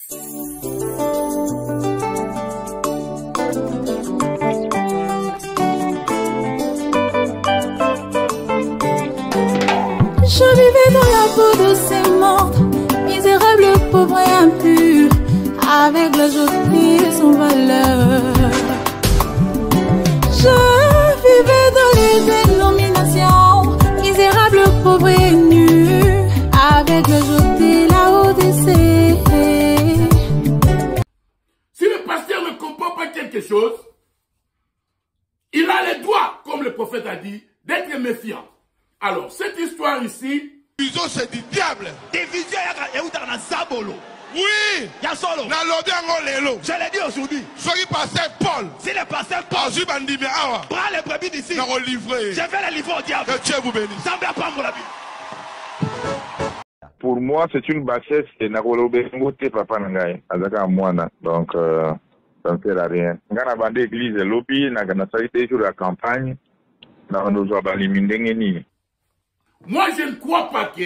Je vivais dans la peau de ces morts, misérable, pauvre et impur, avec la jolie et son valeur. Je vivais dans les dénominations, misérable, pauvre et nu, avec le jolie et la Odyssée. Si le pasteur ne comprend pas quelque chose, il a les droits, comme le prophète a dit, d'être méfiant. Alors, cette histoire ici... Division, c'est du diable. Division, il y a un sabolo. Oui. Il y a solo. Na lobby en lelo. Je l'ai dit aujourd'hui. Soyez pasteur Paul. Si le pasteur Paul prend les brebis d'ici, je vais les livrer au diable. Que Dieu vous bénisse. Ça va prendre la vie. Pour moi, c'est une bassesse et Nakolobengote Papa Nangai. Azaka Mwana. Donc, ça ne sert à rien. Ngana bande église lobby, Nagana Sarité sur la campagne. Moi, je ne crois pas que,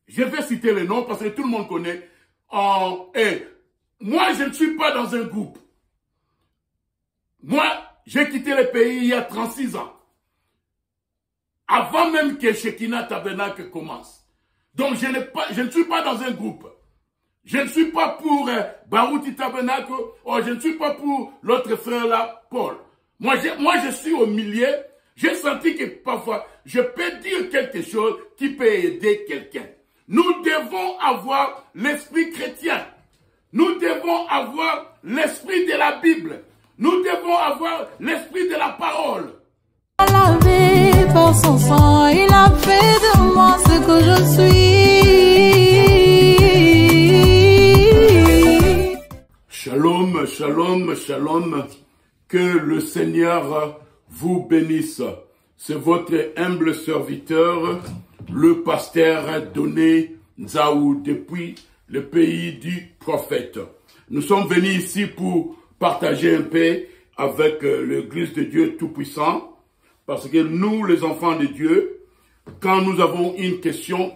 je vais citer le nom parce que tout le monde connaît, moi, je ne suis pas dans un groupe. Moi, j'ai quitté le pays il y a 36 ans. Avant même que Shekinah Tabernacle commence. Donc, je ne suis pas dans un groupe. Je ne suis pas pour Baruti Tabernacle, ou je ne suis pas pour l'autre frère là, Paul. Moi, je suis au milieu. J'ai senti que parfois, je peux dire quelque chose qui peut aider quelqu'un. Nous devons avoir l'esprit chrétien. Nous devons avoir l'esprit de la Bible. Nous devons avoir l'esprit de la parole. Lavé par son sang, il a fait de moi ce que je suis. Shalom, shalom, shalom. Que le Seigneur vous bénisse. C'est votre humble serviteur, le pasteur Doné Nzaou, depuis le pays du prophète. Nous sommes venus ici pour partager un peu avec l'Église de Dieu Tout-Puissant, parce que nous, les enfants de Dieu, quand nous avons une question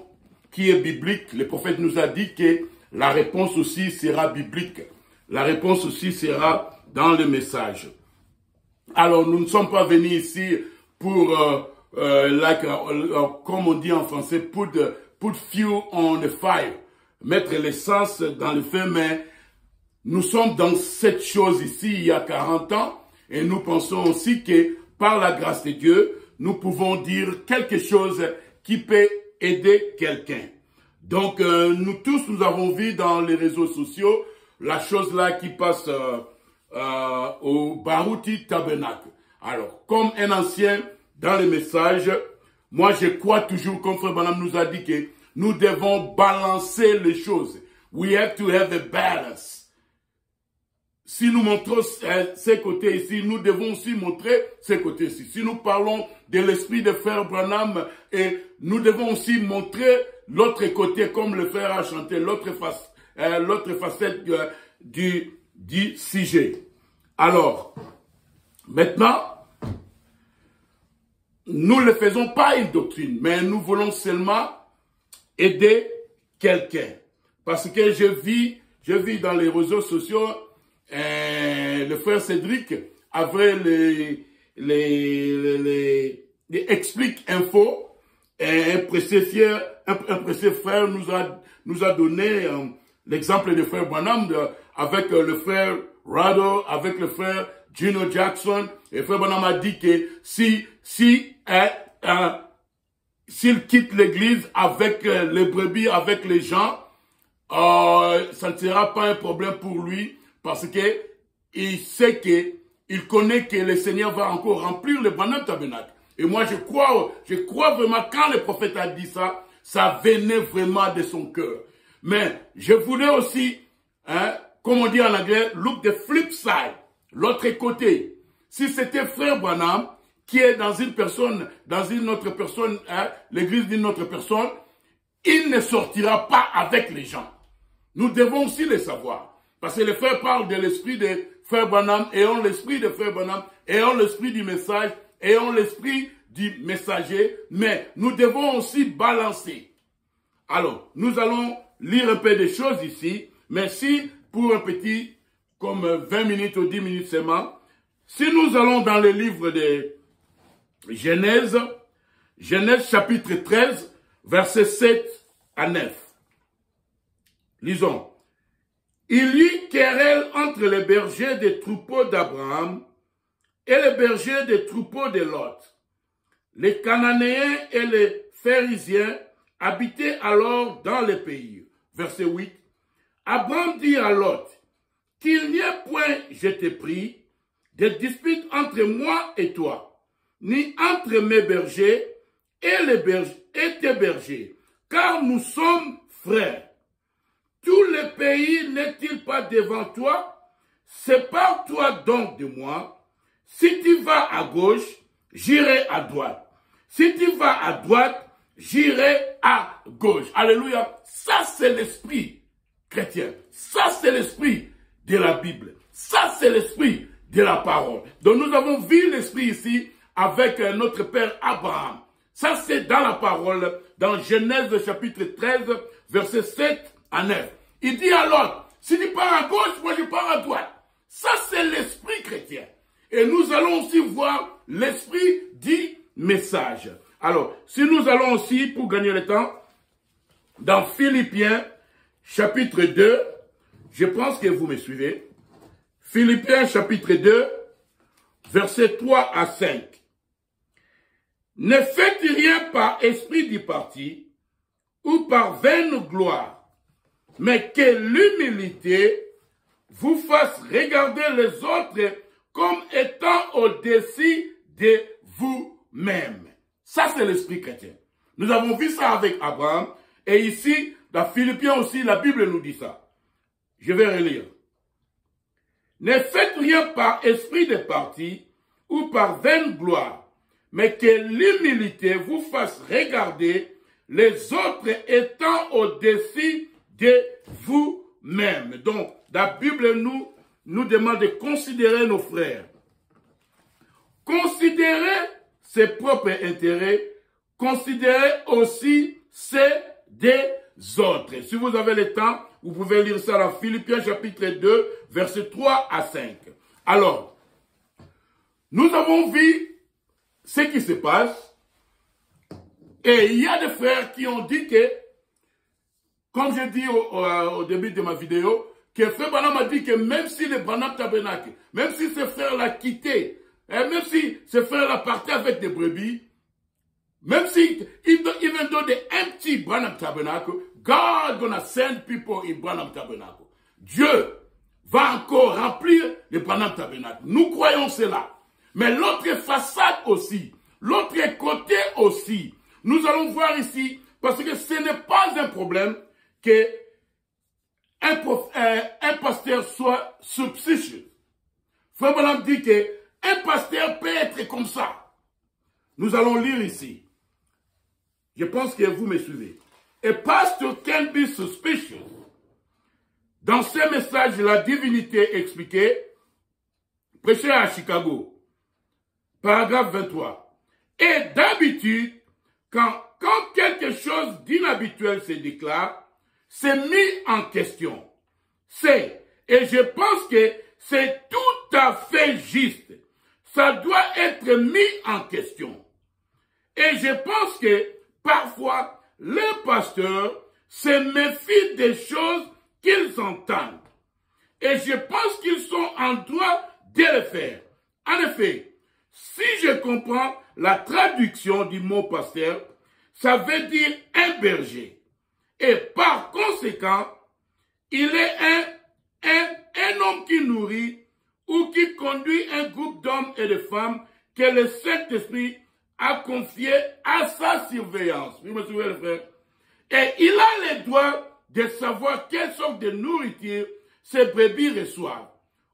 qui est biblique, le prophète nous a dit que la réponse aussi sera biblique. La réponse aussi sera dans le message. Alors, nous ne sommes pas venus ici pour, comme on dit en français, put fuel on the fire, mettre l'essence dans le feu, mais nous sommes dans cette chose ici il y a 40 ans, et nous pensons aussi que par la grâce de Dieu, nous pouvons dire quelque chose qui peut aider quelqu'un. Donc, nous tous, nous avons vu dans les réseaux sociaux la chose là qui passe au Baruti Tabernacle. Alors, comme un ancien dans les messages, moi je crois toujours, comme Frère Branham nous a dit, que nous devons balancer les choses. We have to have a balance. Si nous montrons ces côtés ici, nous devons aussi montrer ces côtés ici. Si nous parlons de l'esprit de Frère Branham, et nous devons aussi montrer l'autre côté, comme le frère a chanté, l'autre facette du sujet. Alors, maintenant, nous ne faisons pas une doctrine, mais nous voulons seulement aider quelqu'un. Parce que je vis dans les réseaux sociaux, le frère Cédric avait les explique info, et un précieux frère nous a donné l'exemple de frère Branham avec le frère Rado, avec le frère Gino Jackson. Et frère Branham a dit que s'il quitte l'église avec les brebis, avec les gens, ça ne sera pas un problème pour lui, parce que il sait il connaît que le Seigneur va encore remplir le Branham Tabernacle. Et moi je crois vraiment, quand le prophète a dit ça, ça venait vraiment de son cœur. Mais je voulais aussi, comme on dit en anglais, look the flip side, l'autre côté. Si c'était frère Branham qui est dans une autre personne, l'église d'une autre personne, il ne sortira pas avec les gens. Nous devons aussi le savoir. Parce que les frères parlent de l'esprit de frère Branham, ayons l'esprit de frère Branham, ayons l'esprit du message, ayons l'esprit du messager, mais nous devons aussi balancer. Alors, nous allons lire un peu des choses ici, mais si pour un petit, comme 20 minutes ou 10 minutes seulement. Si nous allons dans le livre de Genèse, Genèse chapitre 13, versets 7 à 9. Lisons. Il y eut querelle entre les bergers des troupeaux d'Abraham et les bergers des troupeaux de Lot. Les Cananéens et les Phérésiens habitaient alors dans le pays. Verset 8. Abraham dit à Lot, qu'il n'y ait point, je te prie, de dispute entre moi et toi, ni entre mes bergers et tes bergers, car nous sommes frères. Tout le pays n'est-il pas devant toi? Sépare-toi donc de moi. Si tu vas à gauche, j'irai à droite. Si tu vas à droite, j'irai à gauche. Alléluia. Ça, c'est l'esprit chrétien. Ça, c'est l'esprit de la Bible. Ça, c'est l'esprit de la parole. Donc, nous avons vu l'esprit ici avec notre père Abraham. Ça, c'est dans la parole, dans Genèse chapitre 13, verset 7 à 9. Il dit alors, si tu pars à gauche, moi je pars à droite. Ça, c'est l'esprit chrétien. Et nous allons aussi voir l'esprit dit message. Alors, si nous allons aussi, pour gagner le temps, dans Philippiens chapitre 2, je pense que vous me suivez. Philippiens chapitre 2, versets 3 à 5. Ne faites rien par esprit du parti ou par vaine gloire, mais que l'humilité vous fasse regarder les autres comme étant au-dessus de vous-même. Ça, c'est l'esprit chrétien. Nous avons vu ça avec Abraham, et ici, dans Philippiens aussi, la Bible nous dit ça. Je vais relire. Ne faites rien par esprit de parti ou par vaine gloire, mais que l'humilité vous fasse regarder les autres étant au-dessus de vous-même. Donc, la Bible nous demande de considérer nos frères. Considérer ses propres intérêts, considérer aussi ceux des autres. Si vous avez le temps, vous pouvez lire ça dans Philippiens chapitre 2, versets 3 à 5. Alors, nous avons vu ce qui se passe, et il y a des frères qui ont dit que, comme j'ai dit au début de ma vidéo, que Frère Branham a dit que même si le Branham Tabernacle, même si ce frère l'a quitté, et même si ce frère l'a parti avec des brebis, même si, even though the empty Branham Tabernacle, God gonna send people in Branham Tabernacle. Dieu va encore remplir le Branham Tabernacle. Nous croyons cela. Mais l'autre façade aussi, l'autre côté aussi, nous allons voir ici, parce que ce n'est pas un problème que un pasteur soit substitut. Frère Branham dit que un pasteur peut être comme ça. Nous allons lire ici. Je pense que vous me suivez. A pastor can be suspicious. Dans ce message, la divinité expliquée, prêché à Chicago, paragraphe 23. Et d'habitude, quand quelque chose d'inhabituel se déclare, c'est mis en question. Et je pense que c'est tout à fait juste. Ça doit être mis en question. Et je pense que parfois, les pasteurs se méfient des choses qu'ils entendent. Et je pense qu'ils sont en droit de le faire. En effet, si je comprends la traduction du mot pasteur, ça veut dire un berger. Et par conséquent, il est un homme qui nourrit ou qui conduit un groupe d'hommes et de femmes que le Saint-Esprit a confié à sa surveillance. Vous me suivez, les frères? Et il a le droit de savoir quelle sorte de nourriture ces brebis reçoivent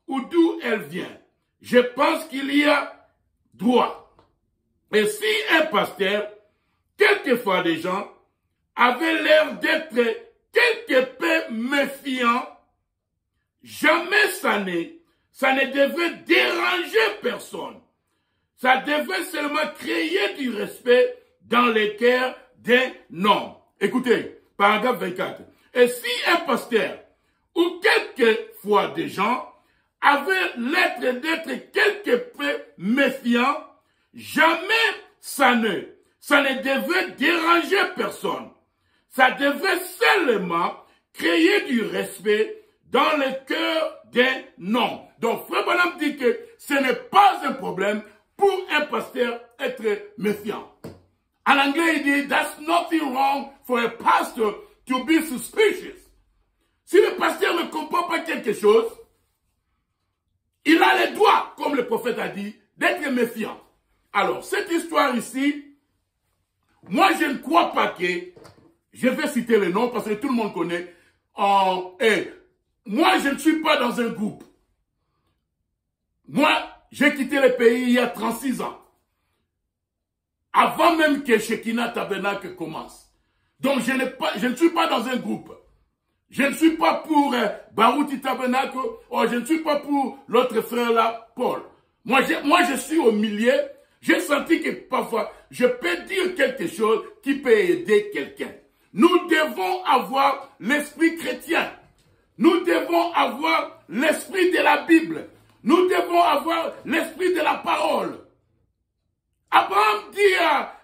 ou d'où elles viennent. Je pense qu'il y a droit. Et si un pasteur, quelquefois des gens, avaient l'air d'être quelque peu méfiants, jamais ça ne devait déranger personne. Ça devait seulement créer du respect dans le cœur d'un homme. Écoutez, paragraphe 24. Et si un pasteur où quelquefois des gens avaient l'air d'être quelque peu méfiants, jamais ça ne devait déranger personne. Ça devait seulement créer du respect dans le cœur d'un homme. Donc, Frère Branham dit que ce n'est pas un problème pour un pasteur être méfiant. En anglais, il dit, that's nothing wrong for a pastor to be suspicious. Si le pasteur ne comprend pas quelque chose, il a le droit, comme le prophète a dit, d'être méfiant. Alors, cette histoire ici, moi, je ne crois pas que, je vais citer le nom parce que tout le monde connaît, moi, je ne suis pas dans un groupe. Moi, j'ai quitté le pays il y a 36 ans. Avant même que Shekinah Tabernacle commence. Donc, je ne suis pas dans un groupe. Je ne suis pas pour Baruti Tabernacle, ou je ne suis pas pour l'autre frère là, Paul. Moi, je suis au milieu. J'ai senti que parfois, je peux dire quelque chose qui peut aider quelqu'un. Nous devons avoir l'esprit chrétien. Nous devons avoir l'esprit de la Bible. Nous devons avoir l'esprit de la parole. Abraham dit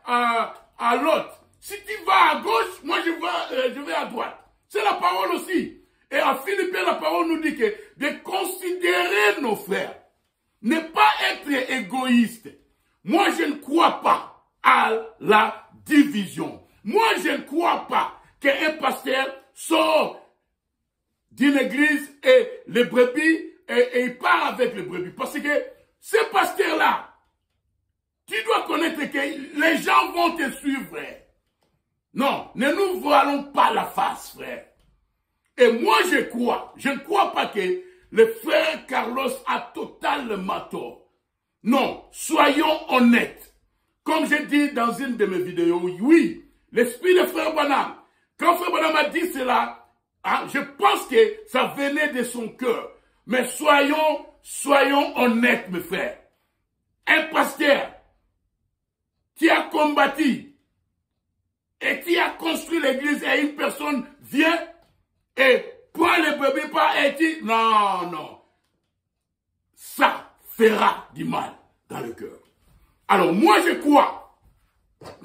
à Lot, si tu vas à gauche, moi je vais à droite. C'est la parole aussi. Et en Philippiens, la parole nous dit que de considérer nos frères, ne pas être égoïste. Moi, je ne crois pas à la division. Moi, je ne crois pas qu'un pasteur sort d'une église et les brebis, et il part avec les brebis. Parce que ce pasteur-là, tu dois connaître que les gens vont te suivre, frère. Non, ne nous voilons pas la face, frère. Et moi, je ne crois pas que le frère Carlos a totalement tort. Non, soyons honnêtes. Comme j'ai dit dans une de mes vidéos, oui, l'esprit de frère Branham, quand frère Branham a dit cela, je pense que ça venait de son cœur. Mais soyons honnêtes, mes frères. Un pasteur qui a combattu et qui a construit l'église et une personne vient et prend les brebis par et dit non. Ça fera du mal dans le cœur. Alors moi je crois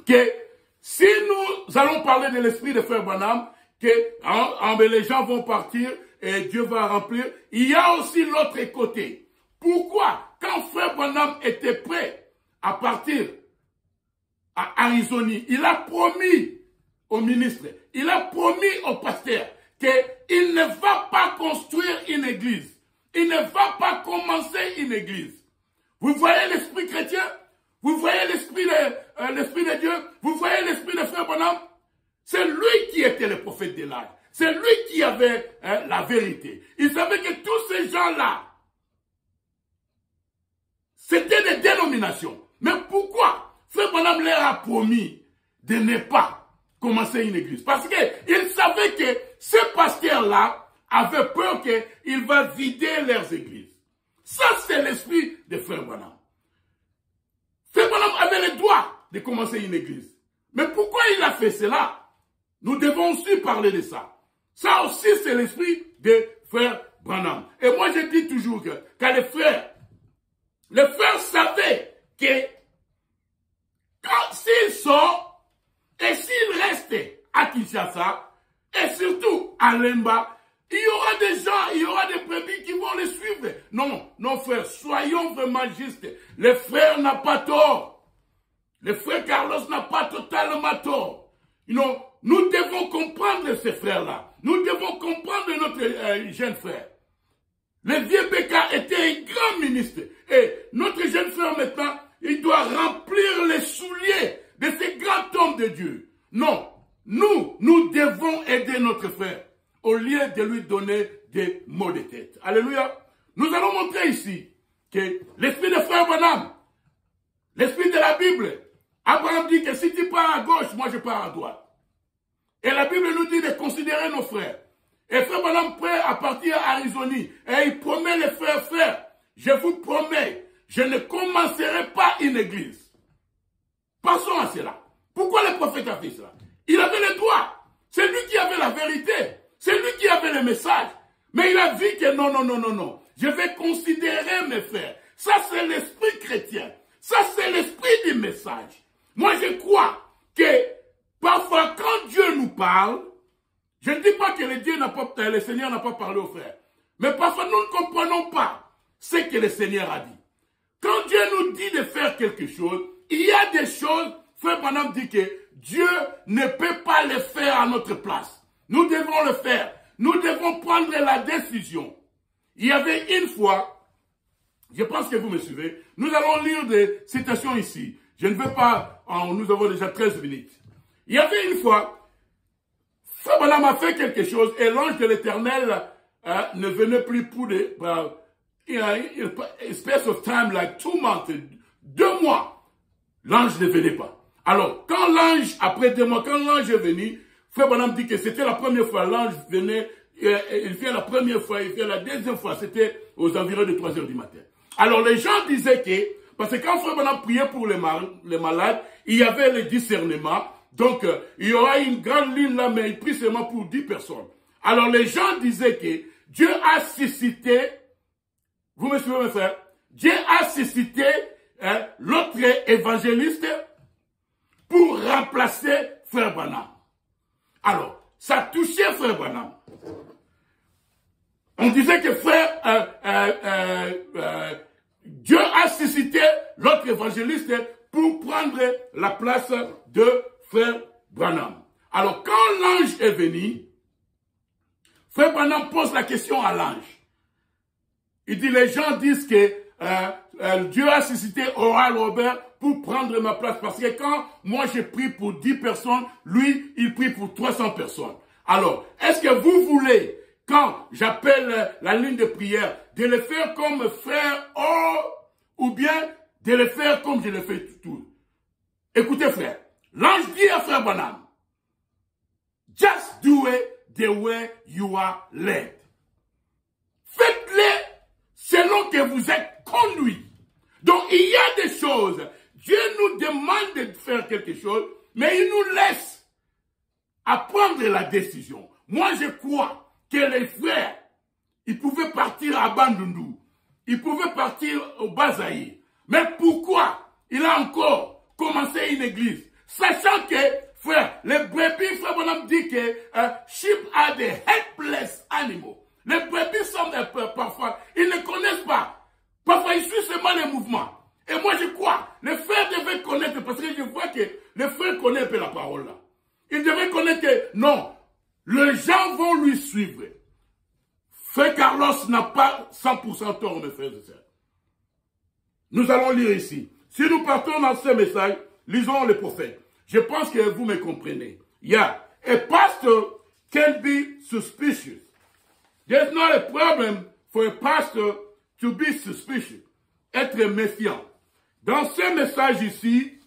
que si nous allons parler de l'esprit de frère Branham, que les gens vont partir et Dieu va remplir, il y a aussi l'autre côté. Pourquoi? Quand frère Branham était prêt à partir à Arizona, il a promis au ministre, il a promis au pasteur qu'il ne va pas construire une église. Il ne va pas commencer une église. Vous voyez l'esprit chrétien? Vous voyez l'esprit de Dieu? Vous voyez l'esprit de frère Branham? C'est lui qui était le prophète de l'âge. C'est lui qui avait la vérité. Il savait que tous ces gens-là, c'était des dénominations. Mais pourquoi frère Branham leur a promis de ne pas commencer une église? Parce qu'il savait que ces pasteurs-là avaient peur qu'il va vider leurs églises. Ça, c'est l'esprit de frère Branham. Frère Branham avait le droit de commencer une église. Mais pourquoi il a fait cela? Nous devons aussi parler de ça. Ça aussi, c'est l'esprit de frère Branham. Et moi, je dis toujours que les frères savaient que s'ils sortent et s'ils restent à Kinshasa, et surtout à Lemba, il y aura des gens, il y aura des brebis qui vont les suivre. Non, frère, soyons vraiment justes. Le frère n'a pas tort. Le frère Carlos n'a pas totalement tort. Nous devons comprendre ces frères-là. Nous devons comprendre notre jeune frère. Le vieux Beka était un grand ministre. Et notre jeune frère maintenant, il doit remplir les souliers de ces grands hommes de Dieu. Non, nous devons aider notre frère au lieu de lui donner des maux de tête. Alléluia. Nous allons montrer ici que l'esprit de frère Branham, l'esprit de la Bible, Abraham dit que si tu pars à gauche, moi je pars à droite. Et la Bible nous dit de considérer nos frères. Et frère Branham prêt à partir à Arizona. Et il promet les frères, je vous promets, je ne commencerai pas une église. Passons à cela. Pourquoi le prophète a fait cela? Il avait le droit. C'est lui qui avait la vérité. C'est lui qui avait le message. Mais il a dit que non. Je vais considérer mes frères. Ça, c'est l'esprit chrétien. Ça, c'est l'esprit du message. Moi, je crois que parfois, quand Dieu nous parle, je ne dis pas que le Seigneur n'a pas parlé aux frères. Mais parfois, nous ne comprenons pas ce que le Seigneur a dit. Quand Dieu nous dit de faire quelque chose, il y a des choses, frère Branham dit que Dieu ne peut pas le faire à notre place. Nous devons le faire. Nous devons prendre la décision. Il y avait une fois, je pense que vous me suivez, nous allons lire des citations ici. Je ne veux pas, nous avons déjà 13 minutes. Il y avait une fois, frère Branham a fait quelque chose et l'ange de l'Éternel ne venait plus pour des... space of time like 2 months, 2 mois, l'ange ne venait pas. Alors, quand l'ange, après 2 mois, quand l'ange est venu, frère Branham dit que c'était la première fois, l'ange venait, il vient la première fois, il vient la deuxième fois, c'était aux environs de 3 heures du matin. Alors, les gens disaient que, parce que quand frère Branham priait pour les malades, il y avait le discernement, donc il y aura une grande ligne là, mais il prie seulement pour 10 personnes. Alors, les gens disaient que Dieu a suscité, vous me suivez mes frères, Dieu a suscité l'autre évangéliste pour remplacer frère Branham. Alors, ça touchait frère Branham. On disait que Dieu a suscité l'autre évangéliste pour prendre la place de frère Branham. Alors, quand l'ange est venu, frère Branham pose la question à l'ange. Il dit, les gens disent que Dieu a suscité Oral Robert pour prendre ma place. Parce que quand moi j'ai pris pour 10 personnes, lui, il prie pour 300 personnes. Alors, est-ce que vous voulez, quand j'appelle la ligne de prière, de le faire comme frère O, ou bien de le faire comme je le fais tout? Écoutez, frère, l'ange dit à frère Branham, just do it the way you are led. Faites-le selon que vous êtes conduit. Donc, il y a des choses. Dieu nous demande de faire quelque chose, mais il nous laisse à prendre la décision. Moi, je crois que les frères, ils pouvaient partir à Bandundu. Ils pouvaient partir au Bazaï. Mais pourquoi il a encore commencé une église? Sachant que, frère, les brebis, frère Bonhomme dit que sheep are the helpless animals. Les brebis sont parfois, ils ne connaissent pas. Parfois, ils suivent seulement les mouvements. Et moi, je crois, les frères devaient connaître, parce que je vois que les frères connaissent un peu la parole là. Ils devaient connaître que, non, les gens vont lui suivre. Frère Carlos n'a pas 100% tort, mes frères et sœurs. Nous allons lire ici. Si nous partons dans ce message, lisons les prophètes. Je pense que vous me comprenez. Yeah. A pastor can be suspicious. There's not a problem for a pastor to be suspicious. Être méfiant. Dans ce message ici,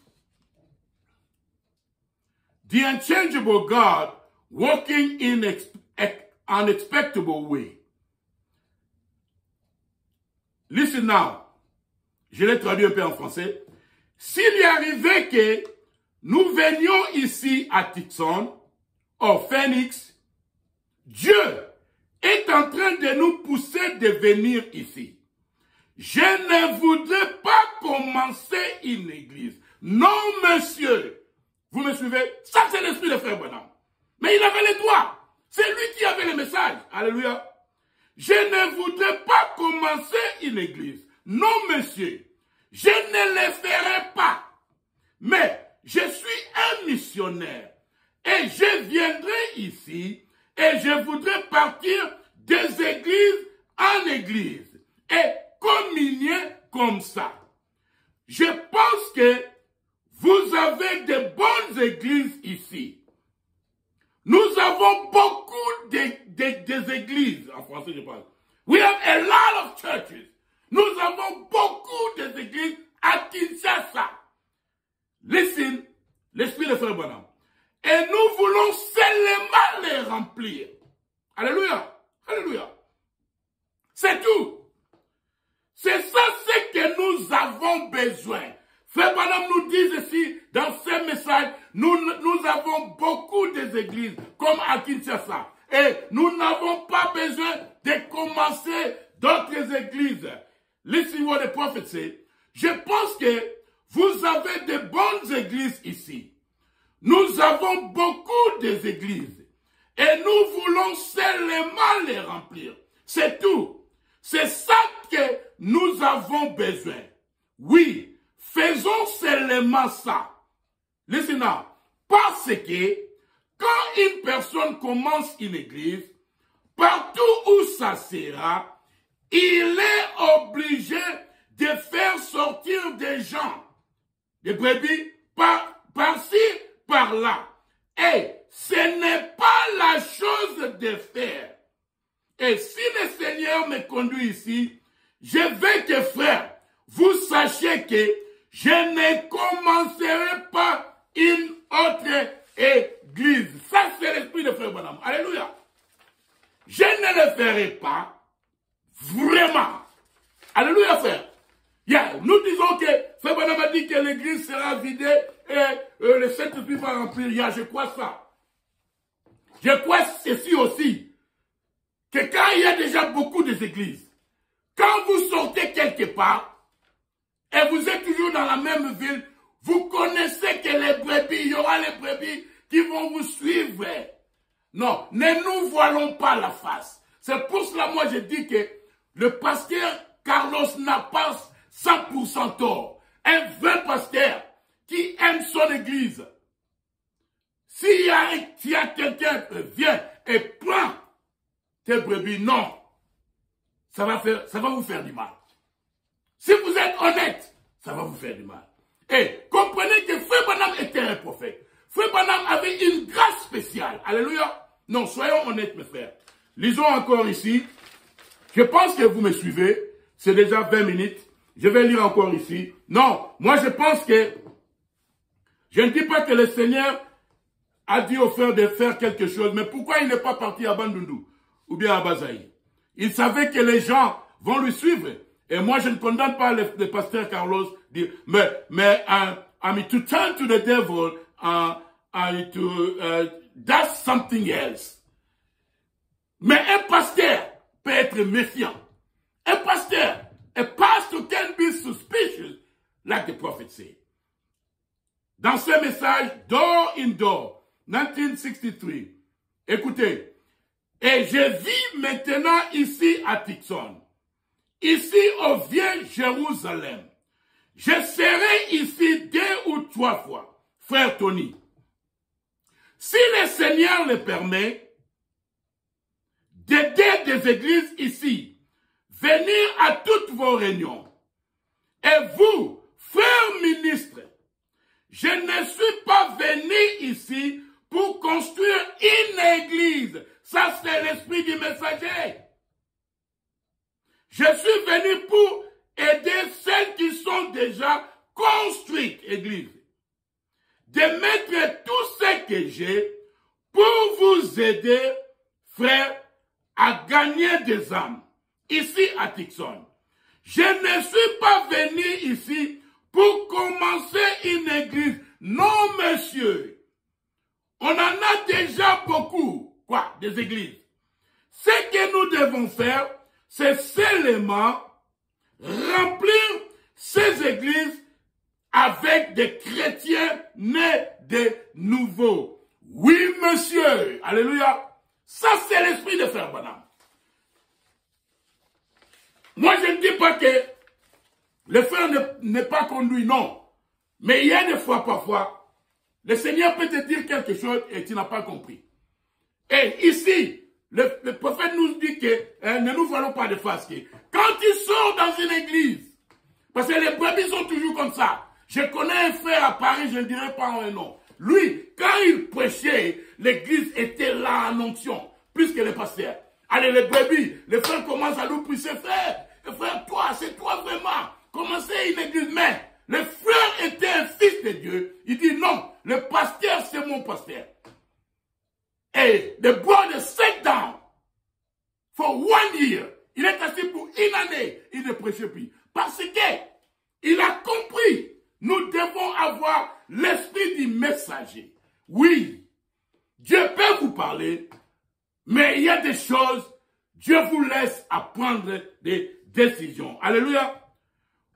the unchangeable God working in an unexpectable way. Listen now. Je l'ai traduit un peu en français. S'il y arrivait que nous venions ici à Tucson, au Phoenix, Dieu est en train de nous pousser de venir ici. Je ne voudrais pas commencer une église. Non, monsieur. Vous me suivez? Ça, c'est l'esprit de frère Branham. Mais il avait les droits. C'est lui qui avait le message. Alléluia. Je ne voudrais pas commencer une église. Non, monsieur. Je ne le ferai pas. Mais je suis un missionnaire. Et je viendrai ici et je voudrais partir des églises en église et communier comme ça. Je pense que vous avez de bonnes églises ici. Nous avons beaucoup des églises, en français je parle. We have a lot of churches. Nous avons beaucoup d'églises à Kinshasa. Listen, l'esprit de frère Branham. Et nous voulons seulement les remplir. Alléluia. Alléluia. C'est tout. C'est ça ce que nous avons besoin. Frère Branham nous dit ici, dans ce message, nous avons beaucoup d'églises, comme à Kinshasa. Et nous n'avons pas pas besoin de commencer d'autres églises. Listen what the prophet said. Je pense que vous avez de bonnes églises ici. Nous avons beaucoup d'églises. Et nous voulons seulement les remplir. C'est tout. C'est ça que nous avons besoin. Oui, faisons seulement ça. Listen now. Parce que quand une personne commence une église, partout où ça sera, il est obligé de faire sortir des gens, des brebis, par-ci, par-là. Et ce n'est pas la chose de faire. Et si le Seigneur me conduit ici, je veux que, frère, vous sachiez que je ne commencerai pas une autre église. Ça, c'est l'esprit de frère Branham. Alléluia. Je ne le ferai pas vraiment. Alléluia, frère. Yeah. Nous disons que frère Branham a dit que l'église sera vidée et le Saint-Esprit va remplir. Yeah, je crois ça. Je crois ceci aussi. Que quand il y a déjà beaucoup d'églises, quand vous sortez quelque part et vous êtes toujours dans la même ville, vous connaissez que les brebis, il y aura les brebis qui vont vous suivre. Non, ne nous voilons pas la face. C'est pour cela, moi, je dis que le pasteur Carlos n'a pas 100% tort. Un vrai pasteur qui aime son église. S'il y a quelqu'un qui vient et prend tes brebis, non. Ça va vous faire du mal. Si vous êtes honnête, ça va vous faire du mal. Et comprenez que Frère Branham était un prophète. Frère Branham avait une grâce spéciale. Alléluia. Non, soyons honnêtes, mes frères. Lisons encore ici. Je pense que vous me suivez. C'est déjà 20 minutes. Je vais lire encore ici. Non, moi je pense que... Je ne dis pas que le Seigneur a dit aux frères de faire quelque chose. Mais pourquoi il n'est pas parti à Bandundu ou bien à Bazaï? Il savait que les gens vont lui suivre. Et moi, je ne condamne pas le pasteur Carlos. Mais to turn to the devil, that's something else. Mais un pasteur peut être méfiant. Un pasteur, a pastor can be suspicious, like the prophet said. Dans ce message, Door in Door, 1963, écoutez, et je vis maintenant ici à Tucson, ici au Vieux Jérusalem. Je serai ici 2 ou 3 fois, frère Tony. Si le Seigneur le permet, d'aider des églises ici, venir à toutes vos réunions. Et vous, frères ministres, je ne suis pas venu ici pour construire une église. Ça, c'est l'esprit du messager. Je suis venu pour aider celles qui sont déjà construites, église. De mettre tout ce que j'ai pour vous aider, frères, à gagner des âmes. Ici à Tucson. Je ne suis pas venu ici pour commencer une église. Non, monsieur. On en a déjà beaucoup. Quoi? Des églises. Ce que nous devons faire, c'est seulement remplir ces églises avec des chrétiens nés de nouveau. Oui, monsieur. Alléluia. Ça, c'est l'esprit de Frère Branham. Moi, je ne dis pas que le frère n'est pas conduit, non. Mais il y a des fois, parfois, le Seigneur peut te dire quelque chose et tu n'as pas compris. Et ici, le prophète nous dit que ne nous voilons pas de face. Quand tu sors dans une église, parce que les brebis sont toujours comme ça. Je connais un frère à Paris, je ne dirai pas un nom. Lui, quand il prêchait, l'église était là en onction, plus que les pasteurs. Allez, les brebis, les frères commencent à nous pousser, frère, toi, c'est toi vraiment. Commencez une église, mais le frère était un fils de Dieu. Il dit non, le pasteur, c'est mon pasteur. Et the brother sat down for 1 year. Il est assis pour 1 année, il ne prêchait plus. Parce que il a compris, nous devons avoir l'esprit du messager. Oui, Dieu peut vous parler, mais il y a des choses, Dieu vous laisse à prendre des décisions. Alléluia.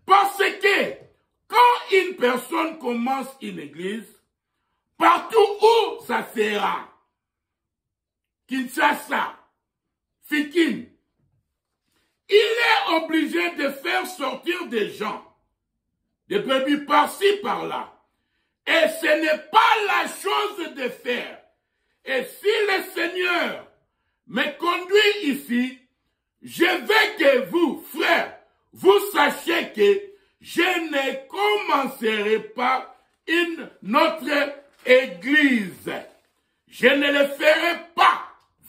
Parce que quand une personne commence une église, partout où ça sera, Kinshasa, Fikin, il est obligé de faire sortir des gens, des brebis par-ci, par-là. Et ce n'est pas la chose de faire. Et si le Seigneur me conduit ici, je veux que vous, frères, vous sachiez que je ne commencerai pas notre église. Je ne le ferai pas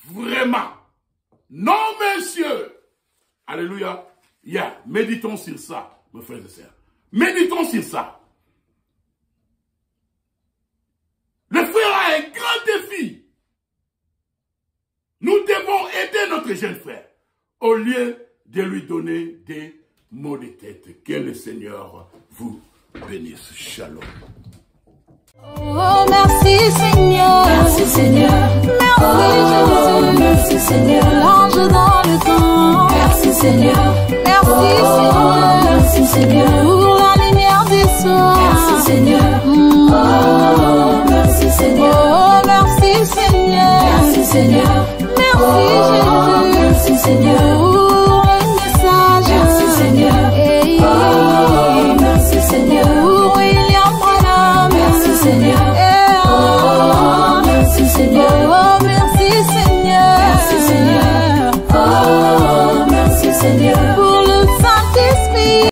vraiment. Non, monsieur. Alléluia. Méditons sur ça, mes frères et sœurs. Méditons sur ça. Le frère a un grand défi. Nous devons aider notre jeune frère au lieu de lui donner des maux de tête. Que le Seigneur vous bénisse. Shalom. Oh, merci Seigneur. Merci Seigneur. Merci Jésus. Merci Seigneur. L'ange dans le temps. Merci Seigneur. Merci Seigneur. Merci Seigneur. Pour la lumière du soir. Merci Seigneur. Oh, merci Seigneur. Oh, merci Seigneur. Merci Seigneur. Merci Jésus. Merci Seigneur.